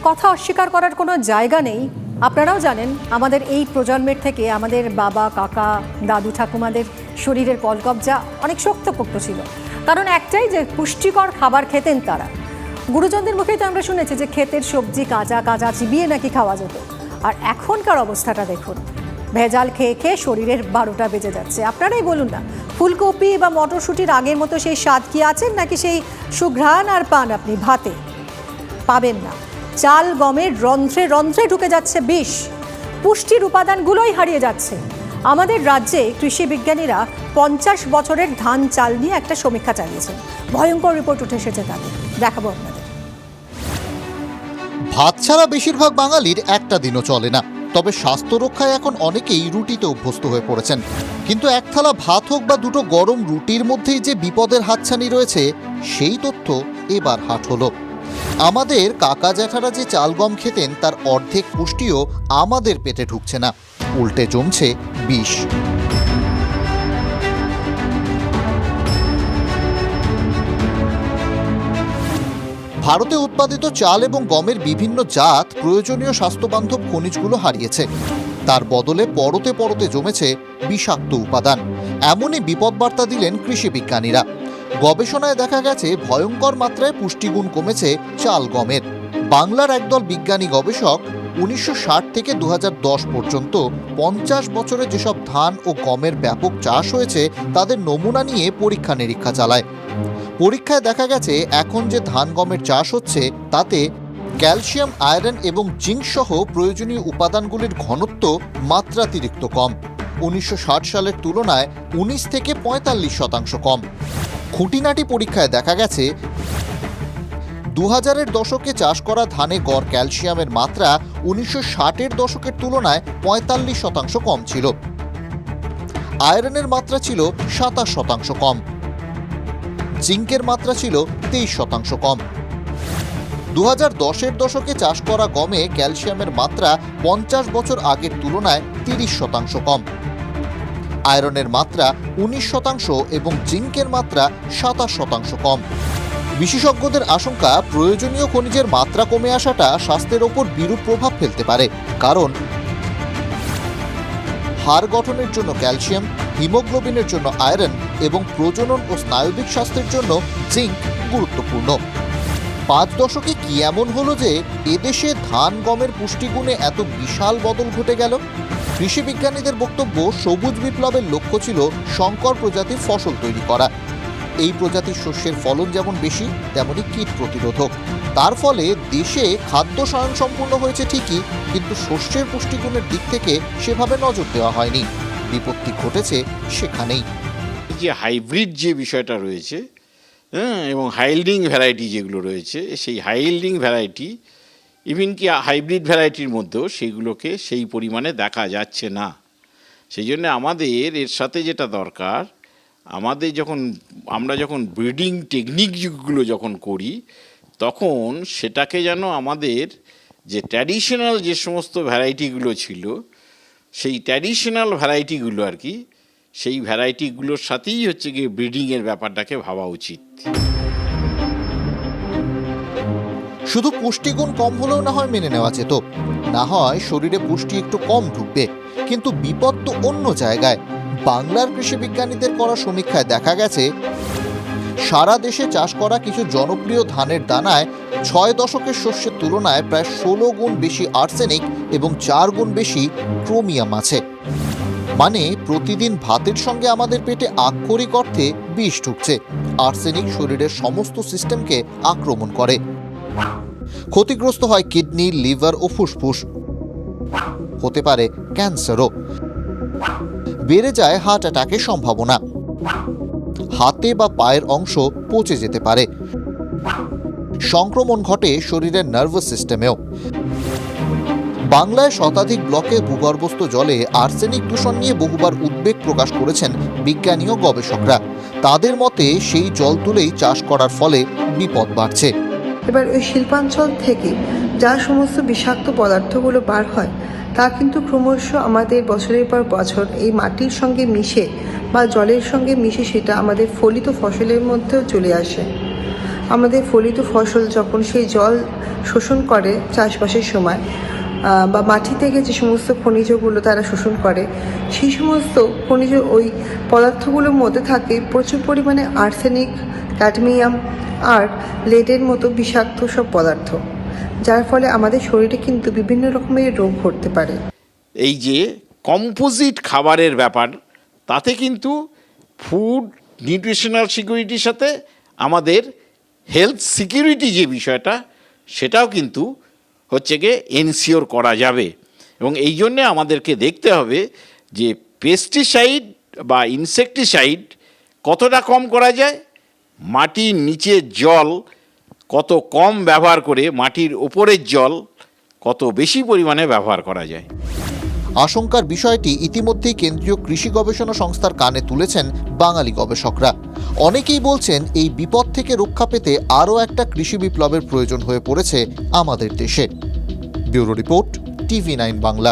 কথা অস্বীকার করার কোনো জায়গা নেই। আপনারাও জানেন আমাদের এই প্রজন্মের থেকে আমাদের বাবা কাকা দাদু ঠাকুমাদের শরীরের কলকবজা অনেক শক্তপোক্ত ছিল, কারণ একটাই যে পুষ্টিকর খাবার খেতেন তারা। গুরুজনদের মুখেই তো আমরা শুনেছি যে ক্ষেতের সবজি কাঁচা কাঁচা চিবিয়ে নাকি খাওয়া যেত। আর এখনকার অবস্থাটা দেখুন, ভেজাল খেয়ে খেয়ে শরীরের 12টা বেজে যাচ্ছে। আপনারাই বলুন না, ফুলকপি বা মটরশুঁটির আগের মতো সেই স্বাদ কি আছেন, নাকি সেই সুঘ্রাণ আর পান আপনি ভাতে পাবেন না। চাল গমের রন্ধ্রে রন্ধ্রে ঢুকে যাচ্ছে বিষ, পুষ্টির উপাদানগুলোই হারিয়ে যাচ্ছে। আমাদের রাজ্যে কৃষি বিজ্ঞানীরা 50 বছরের ধান চাল নিয়ে একটা সমীক্ষা চালিয়েছেন। ভয়ঙ্কর রিপোর্ট উঠে এসেছে তাদের, দেখাবো আপনাদের। ভাত ছাড়া বেশিরভাগ বাঙালির একটা দিনও চলে না, তবে স্বাস্থ্য রক্ষায় এখন অনেকেই রুটিতে অভ্যস্ত হয়ে পড়েছেন। কিন্তু এক থালা ভাত হোক বা দুটো গরম রুটির মধ্যেই যে বিপদের হাতছানি রয়েছে, সেই তথ্য এবার হাট হলো। আমাদের কাকা জ্যাঠারা যে চাল গম খেতেন তার অর্ধেক পুষ্টিও আমাদের পেটে ঢুকছে না, উল্টে জমছে বিষ। ভারতে উৎপাদিত চাল এবং গমের বিভিন্ন জাত প্রয়োজনীয় স্বাস্থ্যবান্ধব খনিজগুলো হারিয়েছে, তার বদলে পরতে পরতে জমেছে বিষাক্ত উপাদান। এমনই বিপদবার্তা দিলেন কৃষি বিজ্ঞানীরা। গবেষণায় দেখা গেছে ভয়ঙ্কর মাত্রায় পুষ্টিগুণ কমেছে চাল গমের। বাংলার একদল বিজ্ঞানী গবেষক 1960 থেকে 2010 পর্যন্ত 50 বছরে যেসব ধান ও গমের ব্যাপক চাষ হয়েছে তাদের নমুনা নিয়ে পরীক্ষা নিরীক্ষা চালায়। পরীক্ষায় দেখা গেছে এখন যে ধান গমের চাষ হচ্ছে তাতে ক্যালসিয়াম, আয়রন এবং জিঙ্ক সহ প্রয়োজনীয় উপাদানগুলির ঘনত্ব মাত্রাতিরিক্ত কম। 1960 সালের তুলনায় 19 থেকে 45% কম। খুঁটিনাটি পরীক্ষায় দেখা গেছে 2000-এর দশকে চাষ করা ধানে গড় ক্যালসিয়ামের মাত্রা 1960-এর দশকের তুলনায় 45% কম ছিল। আয়রনের মাত্রা ছিল 27% কম। জিঙ্কের মাত্রা ছিল 23% কম। 2010-এর দশকে চাষ করা গমে ক্যালসিয়ামের মাত্রা 50 বছর আগের তুলনায় 30% কম। আয়রনের মাত্রা 19% এবং জিঙ্কের মাত্রা 27% কম। বিশেষজ্ঞদের আশঙ্কা, প্রয়োজনীয় খনিজের মাত্রা কমে আসাটা স্বাস্থ্যের ওপর বিরূপ প্রভাব ফেলতে পারে, কারণ হাড় গঠনের জন্য ক্যালসিয়াম, হিমোগ্লোবিনের জন্য আয়রন এবং প্রজনন ও স্নায়ুবিক স্বাস্থ্যের জন্য জিঙ্ক গুরুত্বপূর্ণ। 5 দশকে কি এমন হলো যে এদেশে ধান গমের পুষ্টিগুণে এত বিশাল বদল ঘটে গেল? কৃষি বিজ্ঞানীদের বক্তব্য, সবুজ বিপ্লবের লক্ষ্য ছিল সংকর প্রজাতির ফসল তৈরি করা। এই প্রজাতির শস্যের ফলন যেমন বেশি, তেমনি কীট প্রতিরোধক। তার ফলে দেশে খাদ্য স্বয়ংসম্পূর্ণ হয়েছে ঠিকই, কিন্তু শস্যের পুষ্টিগুণের দিক থেকে সেভাবে নজর দেওয়া হয়নি। বিপত্তি ঘটেছে সেখানেই। যে হাইব্রিড যে বিষয়টা রয়েছে, এবং হাইল্ডিং ভ্যারাইটি যেগুলো রয়েছে, সেই হাইল্ডিং ভ্যারাইটি, ইভিন কি হাইব্রিড ভ্যারাইটির মধ্যেও সেগুলোকে সেই পরিমাণে দেখা যাচ্ছে না। সেই জন্য আমাদের এর সাথে যেটা দরকার, আমরা যখন ব্রিডিং টেকনিকগুলো যখন করি, তখন সেটাকে যেন আমাদের যে ট্র্যাডিশনাল যে সমস্ত ভ্যারাইটিগুলো ছিল, সেই ট্র্যাডিশনাল ভ্যারাইটিগুলো আর কি, সেই ভ্যারাইটিগুলোর সাথেই হচ্ছে গিয়ে ব্রিডিংয়ের ব্যাপারটাকে ভাবা উচিত। শুধু পুষ্টিগুণ কম হলেও না হয় মেনে নেওয়া যেত, না হয় শরীরে পুষ্টি একটু কম ঢুকবে, কিন্তু বিপদ তো অন্য জায়গায়। বাংলার কৃষি বিজ্ঞানীদের করা সমীক্ষায় দেখা গেছে সারা দেশে চাষ করা কিছু জনপ্রিয় ধানের দানায় 6 দশকের শস্যের তুলনায় প্রায় 16 গুণ বেশি আর্সেনিক এবং 4 গুণ বেশি ক্রোমিয়াম আছে। মানে প্রতিদিন ভাতের সঙ্গে আমাদের পেটে আক্ষরিক অর্থে বিষ ঢুকছে। আর্সেনিক শরীরের সমস্ত সিস্টেমকে আক্রমণ করে। ক্ষতিগ্রস্ত হয় কিডনি, লিভার ও ফুসফুস, হতে পারে ক্যান্সারও। বেড়ে যায় হার্ট অ্যাটাকের সম্ভাবনা। হাতে বা পায়ের অংশ পচে যেতে পারে। সংক্রমণ ঘটে শরীরের নার্ভাস সিস্টেমেও। বাংলায় শতাধিক ব্লকে ভূগর্ভস্থ জলে আর্সেনিক দূষণ নিয়ে বহুবার উদ্বেগ প্রকাশ করেছেন বিজ্ঞানী ও গবেষকরা। তাদের মতে সেই জল তুলেই চাষ করার ফলে বিপদ বাড়ছে। এবার ওই শিল্পাঞ্চল থেকে যা সমস্ত বিষাক্ত পদার্থগুলো বার হয় তা কিন্তু ক্রমশ আমাদের বছরের পর বছর এই মাটির সঙ্গে মিশে বা জলের সঙ্গে মিশে সেটা আমাদের ফলিত ফসলের মধ্যেও চলে আসে। আমাদের ফলিত ফসল যখন সেই জল শোষণ করে চাষবাসের সময়, বা মাটি থেকে যে সমস্ত খনিজগুলো তারা শোষণ করে, সেই সমস্ত খনিজ ওই পদার্থগুলোর মধ্যে থাকে প্রচুর পরিমাণে আর্সেনিক, ক্যাডমিয়াম আর লেডের মতো বিষাক্ত সব পদার্থ, যার ফলে আমাদের শরীরে কিন্তু বিভিন্ন রকমের রোগ ঘটতে পারে। এই যে কম্পোজিট খাবারের ব্যাপার, তাতে কিন্তু ফুড নিউট্রিশনাল সিকিউরিটির সাথে আমাদের হেলথ সিকিউরিটি যে বিষয়টা, সেটাও কিন্তু হচ্ছে গিয়ে এনশিওর করা যাবে। এবং এই জন্যে আমাদেরকে দেখতে হবে যে পেস্টিসাইড বা ইনসেকটিসাইড কতটা কম করা যায়, মাটির নিচের জল কত কম ব্যবহার করে মাটির ওপরের জল কত বেশি পরিমাণে ব্যবহার করা যায়। আশঙ্কার বিষয়টি ইতিমধ্যেই কেন্দ্রীয় কৃষি গবেষণা সংস্থার কানে তুলেছেন বাঙালি গবেষকরা। অনেকেই বলছেন এই বিপদ থেকে রক্ষা পেতে আরও একটা কৃষি বিপ্লবের প্রয়োজন হয়ে পড়েছে আমাদের দেশে। Bureau report, TV9 Bangla.